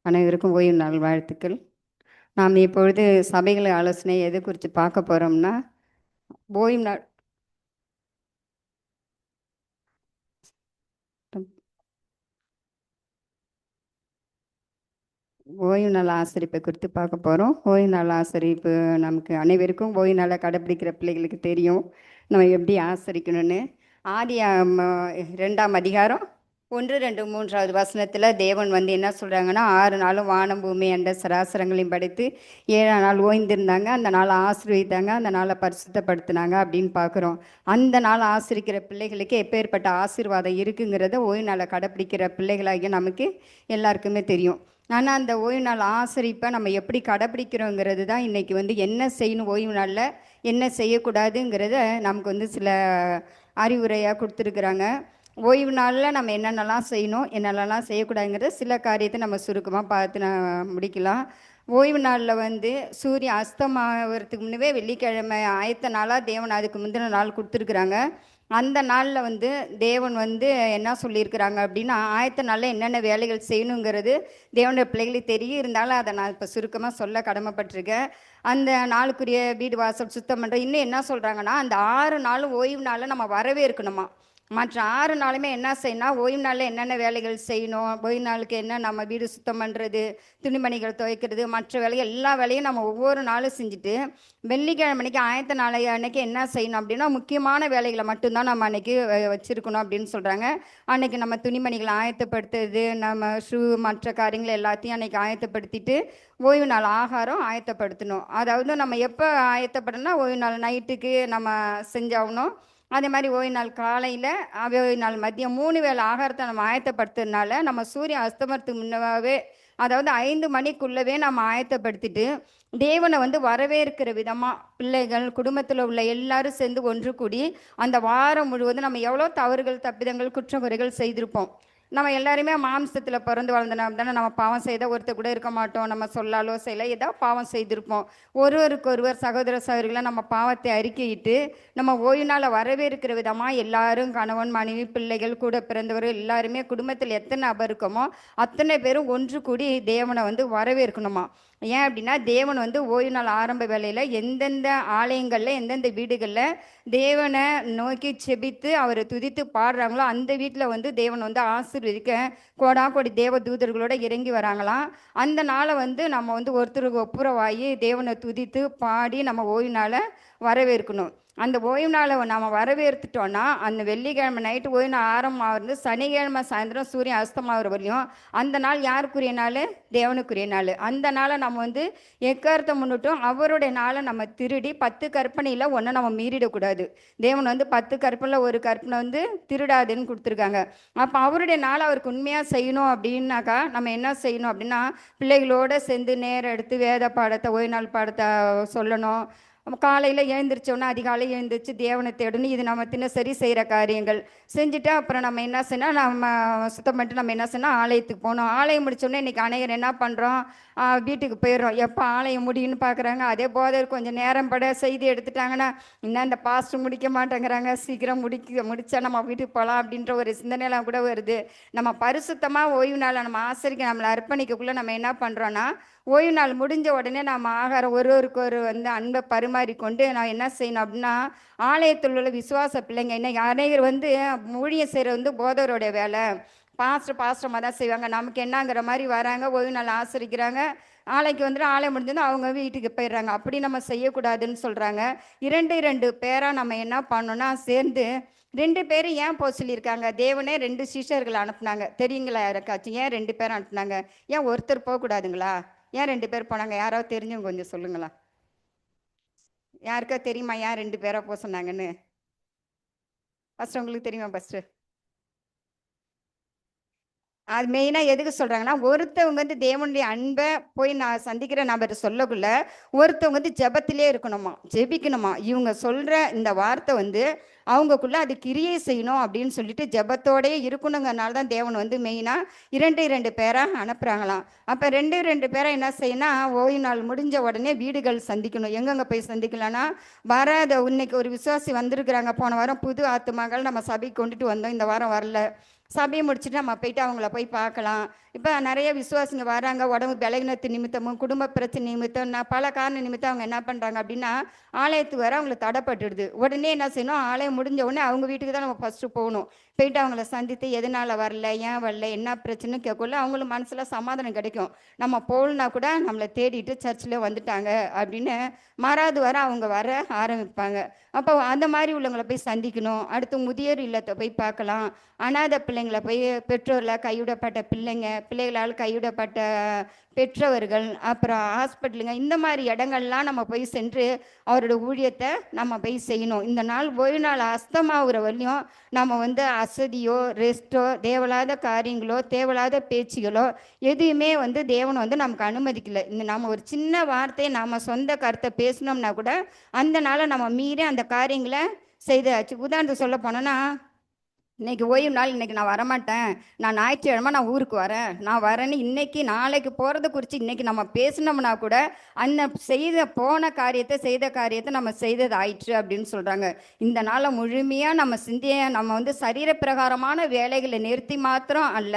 அனைவருக்கும் ஓய்வு நாள் வாழ்த்துக்கள். நாம் இப்பொழுது சபைகளை ஆலோசனை எது குறித்து பார்க்க போகிறோம்னா, ஓய்வு நாள் ஓய்வு நாள் ஆசரிப்பை குறித்து பார்க்க போகிறோம். ஓய்வு நாள் ஆசரிப்பு நமக்கு அனைவருக்கும் ஓய்வு நாளை கடைப்பிடிக்கிற பிள்ளைகளுக்கு தெரியும் நம்ம எப்படி ஆசரிக்கணும்னு. ஆதி 2ஆம் அதிகாரம் 1, 2, 3வது வசனத்தில் தேவன் வந்து என்ன சொல்கிறாங்கன்னா, 6 நாளும் வானம் பூமி என்ற சராசரங்களையும் படைத்து 7ஆம் நாள் ஓய்ந்திருந்தாங்க. அந்த நாளை ஆசீர்வதித்தாங்க, அந்த நாளை பரிசுத்தப்படுத்தினாங்க அப்படின்னு பார்க்குறோம். அந்த நாள் ஆசிரிக்கிற பிள்ளைகளுக்கு எப்பேற்பட்ட ஆசீர்வாதம் இருக்குங்கிறத ஓய்வு நாளை கடைப்பிடிக்கிற பிள்ளைகளாகிய நமக்கு எல்லாருக்குமே தெரியும். ஆனால் அந்த ஓய்வு நாள் ஆசரிப்பை நம்ம எப்படி கடைப்பிடிக்கிறோங்கிறது தான் இன்றைக்கி வந்து என்ன செய்யணும், ஓய்வு நாளில் என்ன செய்யக்கூடாதுங்கிறத நமக்கு வந்து சில அறிவுரையாக கொடுத்துருக்குறாங்க. ஓய்வு நாளில் நம்ம என்னென்னலாம் செய்யணும், என்னென்னலாம் செய்யக்கூடாதுங்கிறத சில காரியத்தை நம்ம சுருக்கமாக பார்த்து முடிக்கலாம். ஓய்வு நாளில் வந்து சூரியன் அஸ்தமாகிறதுக்கு முன்னவே வெள்ளிக்கிழமை ஆயத்த நாளாக தேவன் அதுக்கு முந்தின நாள் கொடுத்துருக்குறாங்க. அந்த நாளில் வந்து தேவன் வந்து என்ன சொல்லியிருக்கிறாங்க அப்படின்னா, ஆயத்த நாளில் என்னென்ன வேலைகள் செய்யணுங்கிறது தேவனுடைய பிள்ளைகளுக்கு தெரியும். இருந்தாலும் அதை நான் இப்போ சுருக்கமாக சொல்ல கடமைப்பட்டிருக்கேன். அந்த நாளுக்குரிய வீடு வாசல் சுத்தம் பண்ணுற இன்னும் என்ன சொல்கிறாங்கன்னா, அந்த 6 நாளும் ஓய்வு நாளில் நம்ம வரவேற்கணுமா. மற்ற 6 நாளுமே என்ன செய்யணும், ஓய்வு நாளில் என்னென்ன வேலைகள் செய்யணும், ஓய்வு நாளுக்கு என்ன நம்ம வீடு சுத்தம் பண்ணுறது, துணிமணிகள் துவைக்கிறது, மற்ற வேலைகள் எல்லா வேலையும் நம்ம ஒவ்வொரு நாளும் செஞ்சுட்டு வெள்ளிக்கிழமை அன்னைக்கு ஆயத்த நாளை அன்னைக்கு என்ன செய்யணும் அப்படின்னா, முக்கியமான வேலைகளை மட்டும்தான் நம்ம அன்னைக்கு வச்சுருக்கணும் அப்படின்னு சொல்கிறாங்க. அன்னைக்கு நம்ம துணிமணிகளை ஆயத்தப்படுத்துறது, நம்ம ஷூ மற்ற காரியங்கள் எல்லாத்தையும் அன்னைக்கு ஆயத்தப்படுத்திட்டு ஓய்வு நாள் ஆகாரம் ஆயத்தப்படுத்தணும். அதாவது நம்ம எப்போ ஆயத்தப்படணும்னா, ஓய்வு நாள் நைட்டுக்கு நம்ம செஞ்சாகணும். அதே மாதிரி ஓய்வு நாள் காலையில், ஓய்வு நாள் மதியம் 3 வேளை ஆகாரத்தை நம்ம ஆயத்தப்படுத்துறதுனால நம்ம சூரியன் அஸ்தமனத்துக்கு முன்னவே, அதாவது 5 மணிக்குள்ளவே நம்ம ஆயத்தப்படுத்திட்டு தேவனை வந்து வரவேற்கிற விதமாக பிள்ளைகள் குடும்பத்தில் உள்ள எல்லாரும் சேர்ந்து ஒன்று கூடி அந்த வாரம் முழுவதும் நம்ம எவ்வளோ தவறுகள் தப்பிதங்கள் குற்றங்குறைகள் செய்திருப்போம். நம்ம எல்லாருமே மாம்சத்தில் பிறந்து வளர்ந்தோம் தானே. நம்ம பாவம் செய்த ஒருத்தர் கூட இருக்க மாட்டோம். நம்ம சொல்லாலோ செய்யல ஏதோ பாவம் செய்திருப்போம். ஒருவருக்கொருவர் சகோதர சகோதரிகளை நம்ம பாவத்தை அறிக்கையிட்டு நம்ம ஓய்வு நாளை வரவேற்கிற விதமாக எல்லாரும் கணவன் மனைவி பிள்ளைகள் கூட பிறந்தவர்கள் எல்லாருமே குடும்பத்தில் எத்தனை நபர் இருக்கோமோ அத்தனை பேரும் ஒன்று கூடி தேவனை வந்து வரவேற்கணுமா. ஏன் அப்படின்னா, தேவன் வந்து ஓய்வு நாள் ஆரம்ப வேலையில் எந்தெந்த ஆலயங்களில் எந்தெந்த வீடுகளில் தேவனை நோக்கி செபித்து அவரை துதித்து பாடுறாங்களோ அந்த வீட்டில் வந்து தேவன் வந்து ஆசீர்வதிக்க கோடி தேவ தூதர்களோட இறங்கி வராங்களாம். அந்த நாளை வந்து நம்ம வந்து ஒருத்தருக்கு ஒப்புரவாகி தேவனை துதித்து பாடி நம்ம ஓய்வு நாளை வரவேற்கணும். அந்த ஓய்வு நாளை நம்ம வரவேற்றுட்டோன்னா அந்த வெள்ளிக்கிழமை நைட்டு ஓய்வு நாள் ஆரம்பமாகிறது சனிக்கிழமை சாயந்தரம் சூரியன் அஸ்தமாகிற வரையும் அந்த நாள் யாருக்குரிய நாள், தேவனுக்குரிய நாள். அந்த நாளை நம்ம வந்து எக்காரத்தை முன்னிட்டும் அவருடைய நாளை நம்ம திருடி 10 கற்பனையில் ஒன்றை நம்ம மீறிடக்கூடாது. தேவன் வந்து 10 கற்பனையில் ஒரு கற்பனை வந்து திருடாதுன்னு கொடுத்துருக்காங்க. அப்போ அவருடைய நாளை அவருக்கு உண்மையாக செய்யணும் அப்படின்னாக்கா நம்ம என்ன செய்யணும் அப்படின்னா, பிள்ளைகளோடு சேர்ந்து நேரம் எடுத்து வேத பாடத்தை ஓய்வு நாள் பாடத்தை சொல்லணும். நம்ம காலையில் எழுந்திரிச்சோன்னா அதிகாலை எழுந்திரிச்சு தேவனை தேடணும். இது நம்ம தினசரி செய்கிற காரியங்கள் செஞ்சுட்டு அப்புறம் நம்ம என்ன செய்யணும், நம்ம சுத்தம் பண்ணிட்டு நம்ம என்ன செய்யணும், ஆலயத்துக்கு போகணும். ஆலயம் முடித்தோடனே இன்றைக்கி அநேகர் என்ன பண்ணுறோம், வீட்டுக்கு போயிடுறோம். எப்போ ஆலயம் முடியும்னு பார்க்குறாங்க. அதே போதர் கொஞ்சம் நேரம் பட செய்தி எடுத்துட்டாங்கன்னா இன்னும் இந்த பாஸ்ட் முடிக்க மாட்டேங்கிறாங்க, சீக்கிரம் முடித்தா நம்ம வீட்டுக்கு போகலாம் அப்படின்ற ஒரு சிந்தனைலாம் கூட வருது. நம்ம பரிசுத்தமாக ஓய்வு நாளை நம்ம ஆசரிக்க நம்மளை அர்ப்பணிக்கக்குள்ளே நம்ம என்ன பண்ணுறோன்னா, ஓய்வு நாள் முடிஞ்ச உடனே நம்ம ஆகாரம் ஒருவருக்கு ஒரு வந்து அன்பை பரிமாறிக்கொண்டு நான் என்ன செய்யணும் அப்படின்னா, ஆலயத்தில் உள்ள விசுவாச பிள்ளைங்க இன்னைக்கு அநேகர் வந்து ஊழியம் செய்கிற வந்து போதவருடைய வேலை, பாஸ்டமாக தான் செய்வாங்க. நமக்கு என்னங்கிற மாதிரி வராங்க, ஓய்வு நாள் ஆசரிக்கிறாங்க, ஆலைக்கு வந்துட்டு ஆலயம் முடிஞ்சது அவங்க வீட்டுக்கு போயிடுறாங்க. அப்படி நம்ம செய்யக்கூடாதுன்னு சொல்கிறாங்க. 2 பேராக நம்ம என்ன பண்ணோன்னா சேர்ந்து 2 பேரும் ஏன் போக சொல்லியிருக்காங்க, தேவனே 2 சீஷர்களை அனுப்புனாங்க தெரியுங்களா யாருக்காச்சும்? ஏன் 2 பேரும் அனுப்புனாங்க? ஏன் ஒருத்தர் போகக்கூடாதுங்களா? ஏன் 2 பேர் போனாங்க? யாராவது தெரிஞ்சவங்க கொஞ்சம் சொல்லுங்களா? யாருக்கா தெரியுமா ஏன் 2 பேரா போக சொன்னாங்கன்னு? ஃபஸ்ட்டு உங்களுக்கு தெரியுமா ஃபஸ்ட்டு? அது மெயினாக எதுக்கு சொல்கிறாங்கன்னா, ஒருத்தவங்க வந்து தேவனுடைய அன்பை போய் நான் சந்திக்கிற நபர் சொல்லக்குள்ள ஒருத்தவங்க வந்து ஜெபத்திலே இருக்கணுமா, ஜெபிக்கணுமா. இவங்க சொல்கிற இந்த வார்த்தை வந்து அவங்கக்குள்ள அது கிரியை செய்யணும் அப்படின்னு சொல்லிட்டு ஜெபத்தோடயே இருக்கணுங்கிறனால தான் தேவன் வந்து மெயினாக இரண்டு இரண்டு பேராக அனுப்புகிறாங்களாம். அப்போ ரெண்டு ரெண்டு பேரை என்ன செய்யணும், ஓய்வு நாள் முடிஞ்ச உடனே வீடுகள் சந்திக்கணும். எங்கெங்கே போய் சந்திக்கலாம்னா, வராத இன்னைக்கு ஒரு விசுவாசி வந்திருக்கிறாங்க, போன வாரம் புது ஆத்துமாக்கள் நம்ம சபைக்கு கொண்டுட்டு வந்தோம், இந்த வாரம் வரல, சபையை முடிச்சுட்டு நம்ம போயிட்டு அவங்கள போய் பார்க்கலாம். இப்போ நிறைய விசுவாசிங்க வராங்க, உடம்பு பலகீனத்து நிமித்தமும் குடும்ப பிரச்சனை நிமித்தம் பல காரண நிமித்தம் அவங்க என்ன பண்ணுறாங்க அப்படின்னா ஆலயத்துக்கு வர அவங்களுக்கு தடைப்பட்டுடுது. உடனே என்ன செய்யணும், ஆலயம் முடிஞ்ச உடனே அவங்க வீட்டுக்கு தான் நம்ம ஃபஸ்ட்டு போகணும். போயிட்டு அவங்கள சந்தித்து எதனால் வரல, ஏன் வரல, என்ன பிரச்சனை கேட்கல, அவங்களுக்கு மனசில் சமாதானம் கிடைக்கும். நம்ம போகலனா கூட நம்மளை தேடிட்டு சர்ச்சில் வந்துட்டாங்க அப்படின்னு மறாவது வர அவங்க வர ஆரம்பிப்பாங்க. அப்போ அந்த மாதிரி உள்ளவங்களை போய் சந்திக்கணும். அடுத்து முதியோர் இல்லத்தை போய் பார்க்கலாம். அனாதை பிள்ளைங்களை போய், பெற்றோரில் கைவிடப்பட்ட பிள்ளைகளால் கைவிடப்பட்ட பெற்றவர்கள், அப்புறம் ஹாஸ்பிட்டலுங்க, இந்த மாதிரி இடங்கள்லாம் நம்ம போய் சென்று அவரோட ஊழியத்தை நம்ம போய் செய்யணும். இந்த நாள் ஓய்வு நாள் அஸ்தமாகிற வரையும் நம்ம வந்து அசதியோ ரெஸ்ட்டோ தேவையில்லாத காரியங்களோ தேவையில்லாத பேச்சுகளோ எதுவுமே வந்து தேவன் வந்து நமக்கு அனுமதிக்கலை. இந்த நம்ம ஒரு சின்ன வார்த்தையை நம்ம சொந்த கருத்தை பேசினோம்னா கூட அந்த நாளை நம்ம மீறி அந்த காரியங்களை செய்தாச்சு. உதாரணத்துக்கு சொல்ல போனோன்னா, இன்னைக்கு ஓய்வு நாள், இன்னைக்கு நான் வரமாட்டேன், நான் ஞாயிற்றுக்கிழமை நான் ஊருக்கு வரேன், நான் வரேன்னு இன்னைக்கு நாளைக்கு போகிறத குறித்து இன்னைக்கு நம்ம பேசினோம்னா கூட அந்த போன காரியத்தை செய்த காரியத்தை நம்ம செய்தது ஆயிற்று அப்படின்னு சொல்கிறாங்க. இந்த நாளை முழுமையாக நம்ம சிந்தையை நம்ம வந்து சரீர பிரகாரமான வேலைகளை நிறுத்தி மாத்திரம் அல்ல,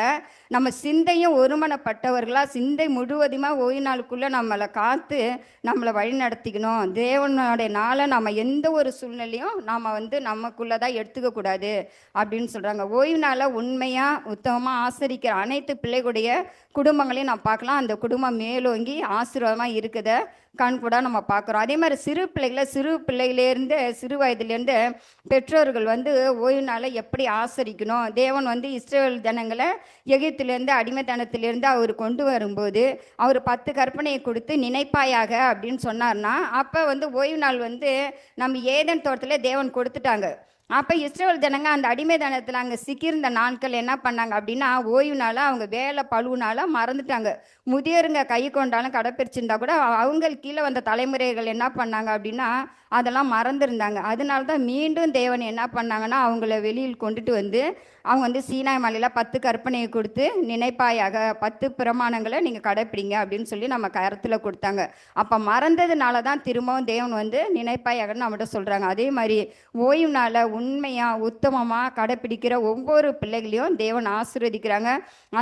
நம்ம சிந்தையும் ஒருமனப்பட்டவர்களாக சிந்தை முழுவதுமாக ஓய்வு நாளுக்குள்ளே நம்மளை காத்து நம்மளை வழி நடத்திக்கணும். தேவனுடைய நாளை நம்ம எந்த ஒரு சூழ்நிலையும் நாம் வந்து நமக்குள்ளே தான் எடுத்துக்கக்கூடாது அப்படின்னு சொல்கிறாங்க. ஓய்வு நாளை உண்மையாக உத்தமமாக ஆசரிக்கிற அனைத்து பிள்ளைகளுடைய குடும்பங்களையும் நம்ம பார்க்கலாம். அந்த குடும்பம் மேலோங்கி ஆசீர்வாதமாக இருக்குத கண் கூட நம்ம பார்க்குறோம். அதே மாதிரி சிறு பிள்ளையிலேருந்து சிறு வயதுலேருந்து பெற்றோர்கள் வந்து ஓய்வு நாளை எப்படி ஆசரிக்கணும், தேவன் வந்து இஸ்ரேல் ஜனங்களை எகிப்திலேருந்து அடிமைத்தனத்திலேருந்து அவர் கொண்டு வரும்போது அவர் 10 கற்பனையை கொடுத்து நினைப்பாயாக அப்படின்னு சொன்னார்னா, அப்போ வந்து ஓய்வு நாள் வந்து நம்ம ஏதேன் தோட்டத்தில் தேவன் கொடுத்துட்டாங்க. அப்போ இஸ்ரேல் ஜனங்க அந்த அடிமைத்தனத்தில் அங்கே சிக்கியிருந்த நாட்கள் என்ன பண்ணாங்க அப்படின்னா, ஓய்வுனால அவங்க வேலை பழுவுனால மறந்துட்டாங்க. முதியோருங்க கை கொண்டாலும் கடைப்பிடிச்சிருந்தா கூட அவங்களுக்கு கீழே வந்த தலைமுறைகள் என்ன பண்ணாங்க அப்படின்னா அதெல்லாம் மறந்துருந்தாங்க. அதனால தான் மீண்டும் தேவன் என்ன பண்ணாங்கன்னா அவங்கள வெளியில் கொண்டுட்டு வந்து அவங்க வந்து சீனாய் மலையில் 10 கற்பனையை கொடுத்து நினைப்பாயாக 10 பிரமாணங்களை நீங்கள் கடைப்பிடிங்க அப்படின்னு சொல்லி நம்ம கருத்தில் கொடுத்தாங்க. அப்போ மறந்ததுனால தான் திரும்பவும் தேவன் வந்து நினைப்பாயாகன்னு நம்மகிட்ட சொல்கிறாங்க. அதே மாதிரி ஓய்வு நாளை உண்மையாக உத்தமமாக கடைப்பிடிக்கிற ஒவ்வொரு பிள்ளைகளையும் தேவன் ஆசீர்வதிக்கிறாங்க.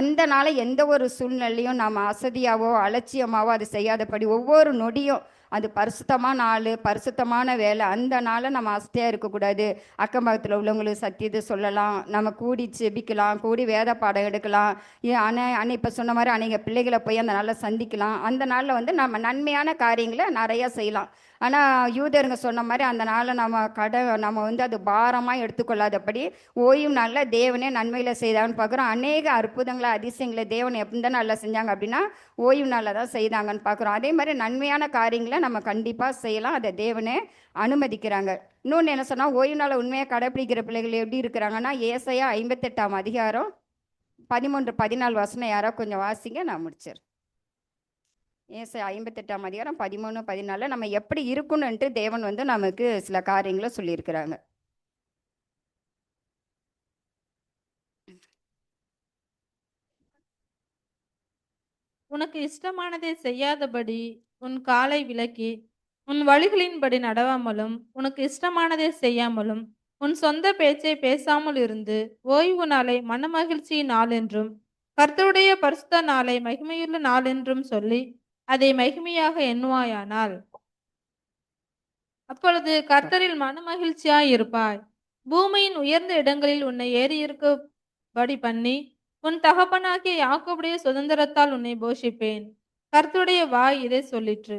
அந்த நாளை எந்த ஒரு சூழ்நிலையும் நம்ம அசதியாவோ அலட்சியமாவோ அது செய்யாதபடி ஒவ்வொரு நொடியும் அது பரிசுத்தமான நாள், பரிசுத்தமான வேலை. அந்த நாளை நம்ம அசதியாக இருக்கக்கூடாது. அக்கம் பக்கத்தில் உள்ளவங்களுக்கு சத்தியத்தை சொல்லலாம், நம்ம கூடி செபிக்கலாம், கூடி வேத பாடம் எடுக்கலாம். ஆனால் இப்போ சொன்ன மாதிரி அநேக பிள்ளைகளை போய் அந்த நாளில் சந்திக்கலாம். அந்த நாளில் வந்து நம்ம நன்மையான காரியங்களை நிறையா செய்யலாம். ஆனால் யூதருங்க சொன்ன மாதிரி அந்த நாளை நம்ம வந்து அது பாரமாக எடுத்துக்கொள்ளாதபடி ஓய்வு நாளில் தேவனே நன்மையில் செய்தான்னு பார்க்குறோம். அநேக அற்புதங்களை அதிசயங்களை தேவன் எந்த நாளில் செஞ்சாங்க அப்படின்னா ஓய்வு நாளில் தான் செய்தாங்கன்னு பார்க்குறோம். அதே மாதிரி நன்மையான காரியங்களை நம்ம கண்டிப்பாக செய்யலாம், அதை தேவனே அனுமதிக்கிறாங்க. இன்னொன்று என்ன சொன்னால், ஓய்வு நாளை உண்மையாக கடைப்பிடிக்கிற பிள்ளைகள் எப்படி இருக்கிறாங்கன்னா, ஏசாயா 58ஆம் அதிகாரம் 13, 14 வசனம் யாரோ கொஞ்சம் வாசிங்க, நான் முடிச்சிடுறேன். ஏசாயா 58ஆம் அதிகாரம் 13, 14 நம்ம எப்படி இருக்கணும்ன்ட்டு தேவன் வந்து நமக்கு சில காரியங்களை சொல்லியிருக்கிறாங்க. உனக்கு இஷ்டமானதை செய்யாதபடி உன் காலை விலக்கி உன் வழிகளின்படி நடவாமலும் உனக்கு இஷ்டமானதை செய்யாமலும் உன் சொந்த பேச்சை பேசாமல் இருந்து ஓய்வு நாளை மனமகிழ்ச்சியின் நாள் என்றும் கர்த்தருடைய பரிசுத்த நாளை மகிமையுள்ள நாள் என்றும் சொல்லி அதை மகிமையாக எண்ணுவாயானால் அப்பொழுது கர்த்தரில் மனமகிழ்ச்சியாய் இருப்பாய். பூமியின் உயர்ந்த இடங்களில் உன்னை ஏறி இருக்கபடி பண்ணி உன் தகப்பனாகிய யாக்கோபுடைய சுதந்திரத்தால் உன்னை போஷிப்பேன். கர்த்தருடைய வாய் இதை சொல்லிற்று.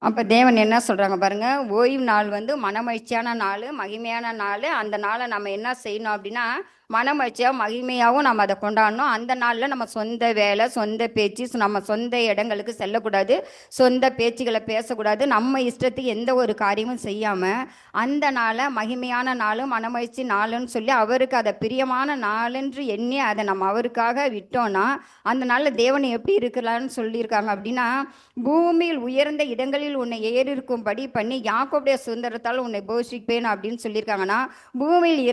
அப்போ தேவன் என்ன சொல்கிறாங்க பாருங்க, ஓய்வு நாள் வந்து மனமகிழ்ச்சியான நாள், மகிமையான நாள். அந்த நாளை நம்ம என்ன செய்யணும் அப்படின்னா மனமகிழ்ச்சியாக மகிமையாகவும் நம்ம அதை கொண்டாடணும். அந்த நாளில் நம்ம சொந்த வேலை, சொந்த பேச்சு, நம்ம சொந்த இடங்களுக்கு செல்லக்கூடாது, சொந்த பேச்சுகளை பேசக்கூடாது. நம்ம இஷ்டத்துக்கு எந்த ஒரு காரியமும் செய்யாமல் அந்த நாளை மகிமையான நாளும் மனமகிழ்ச்சி நாளுன்னு சொல்லி அவருக்கு அதை பிரியமான நாளென்று எண்ணி அதை நம்ம அவருக்காக விட்டோம்னா அந்த நாளில் தேவனை எப்படி இருக்கலாம்னு சொல்லியிருக்காங்க அப்படின்னா, பூமியில் உயர்ந்த இடங்களில் உன்னை ஏறிருக்கும்படி பண்ணி யாக்கோபுடைய சுதந்திரத்தால் உன்னை போஷிப்பேன் அப்படின்னு சொல்லியிருக்காங்கன்னா, பூமியில்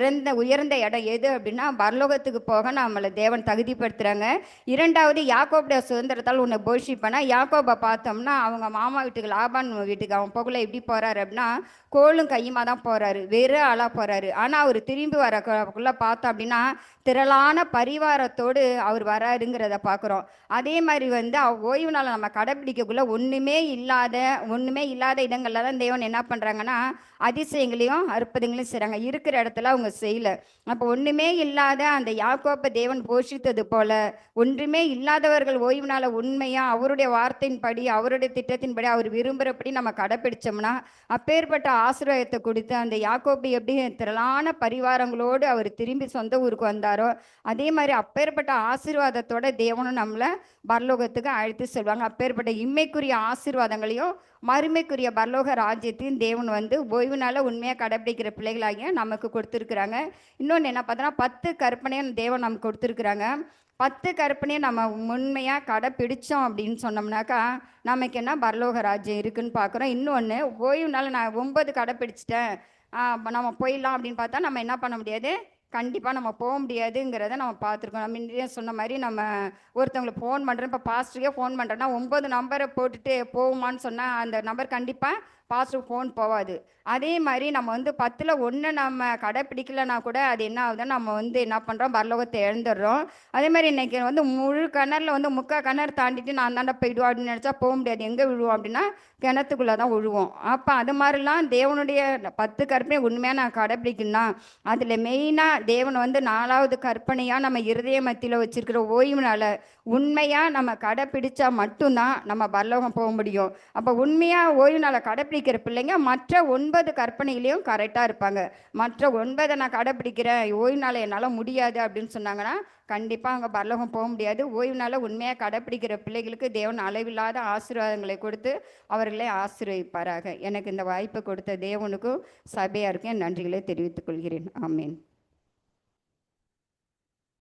உயர்ந்த இடம் எது அப்படின்னா பரலோகத்துக்கு போக நம்மளை தேவன் தகுதிப்படுத்துகிறாங்க. இரண்டாவது, யாக்கோபுடைய சுதந்திரத்தால் உன்னை போஷிப்பேனா, யாக்கோபை பார்த்தோம்னா அவங்க மாமா வீட்டுக்கு லாபான் வீட்டுக்கு அவன் போகல எப்படி போகிறாரு அப்படின்னா கோலும் கையுமா தான் போகிறாரு, வெறும் ஆளாக போகிறாரு. ஆனால் அவர் திரும்பி வரக்குள்ளே பார்த்தோம் அப்படின்னா திரளான பரிவாரத்தோடு அவர் வராருங்கிறத பார்க்குறோம். அதே மாதிரி ஓய்வு நாளை நம்ம கடைப்பிடிக்கக்குள்ள ஒன்றுமே இல்லாத இடங்களில் தான் தேவன் என்ன பண்ணுறாங்கன்னா அதிசயங்களையும் அற்புதங்களையும் செய்கிறாங்க. இருக்கிற இடத்துல அவங்க செய்யலை. அப்போ ஒன்றுமே இல்லாத அந்த யாக்கோப்பை தேவன் போஷித்தது போல ஒன்றுமே இல்லாதவர்கள் ஓய்வு நாளை உண்மையாக அவருடைய வார்த்தையின்படி அவருடைய திட்டத்தின்படி அவர் விரும்புகிறபடி நம்ம கடைப்பிடிச்சோம்னா அப்பேற்பட்ட ஆசீர்வாதத்தை கொடுத்து அந்த யாக்கோபு எப்படி திரளான பரிவாரங்களோடு அவர் திரும்பி சொந்த ஊருக்கு வந்தாரோ அதே மாதிரி அப்பேற்பட்ட ஆசீர்வாதத்தோட தேவனும் நம்மளை பரலோகத்துக்கு அழைத்து செல்வாங்க. அப்பேற்பட்ட இம்மைக்குரிய ஆசீர்வாதங்களையும் மறுமைக்குரிய பரலோக ராஜ்யத்தையும் தேவன் ஓய்வு நாளை உண்மையாக கடைப்பிடிக்கிற பிள்ளைகளாகிய நமக்கு கொடுத்துருக்குறாங்க. இன்னொன்று என்ன பார்த்தோன்னா 10 கற்பனையும் தேவன் நமக்கு கொடுத்துருக்குறாங்க. 10 கற்பனையை நம்ம உண்மையாக கடைப்பிடிச்சோம் அப்படின்னு சொன்னோம்னாக்கா நமக்கு என்ன பரலோக ராஜ்யம் இருக்குன்னு பார்க்குறோம். இன்னொன்று, ஓய்வு நாள் நான் 9 கடைப்பிடிச்சிட்டேன் நம்ம போயிடலாம் அப்படின்னு பார்த்தா நம்ம என்ன பண்ண முடியாது, கண்டிப்பாக நம்ம போக முடியாதுங்கிறத நம்ம பார்த்துருக்கோம். நம்ம இன்றைய சொன்ன மாதிரி நம்ம ஒருத்தவங்களுக்கு ஃபோன் பண்ணுறோம், இப்போ பாஸ்டருக்கே ஃபோன் பண்ணுறோன்னா 9 நம்பரை போட்டுட்டு போகுமான்னு சொன்னால் அந்த நம்பர் கண்டிப்பாக பாஸ்டருக்கு ஃபோன் போகாது. அதே மாதிரி நம்ம 10ல் 1 நம்ம கடைப்பிடிக்கலைன்னா கூட அது என்ன ஆகுதுன்னா நம்ம என்ன பண்ணுறோம், பரலோகத்தை இழந்துடுறோம். அதே மாதிரி இன்றைக்கி முழு கிணறுல முக்கால் கிணறு தாண்டிட்டு நான் தாண்டா போயிடுவோம் அப்படின்னு நினச்சா போக முடியாது. எங்கே விழுவோம் அப்படின்னா கிணத்துக்குள்ளே தான் விழுவோம். அப்போ அது மாதிரிலாம் தேவனுடைய 10 கற்பனை உண்மையாக நான் கடைப்பிடிக்கணும்னா அதில் மெயினாக தேவன் 4வது கற்பனையாக நம்ம இருதய மத்தியில் வச்சுருக்கிற ஓய்வுனால உண்மையாக நம்ம கடைப்பிடிச்சா மட்டும்தான் நம்ம பரலோகம் போக முடியும். அப்போ உண்மையாக ஓய்வு நாளை கடைப்பிடிக்கிற பிள்ளைங்க மற்ற 9 கற்பனையிலையும் கரெக்டாக இருப்பாங்க. மற்ற 9 நான் கடைப்பிடிக்கிறேன், ஓய்வு நாளை என்னால் முடியாது அப்படின்னு சொன்னாங்கன்னா கண்டிப்பாக அங்கே பரலோகம் போக முடியாது. ஓய்வு நாளை உண்மையாக கடைப்பிடிக்கிற பிள்ளைகளுக்கு தேவன் அளவில்லாத ஆசீர்வாதங்களை கொடுத்து அவர்களை ஆசீர்வதிப்பாராக. எனக்கு இந்த வாய்ப்பை கொடுத்த தேவனுக்கும் சபையாருக்கும் என் நன்றிகளை தெரிவித்துக் கொள்கிறேன். ஆமேன்.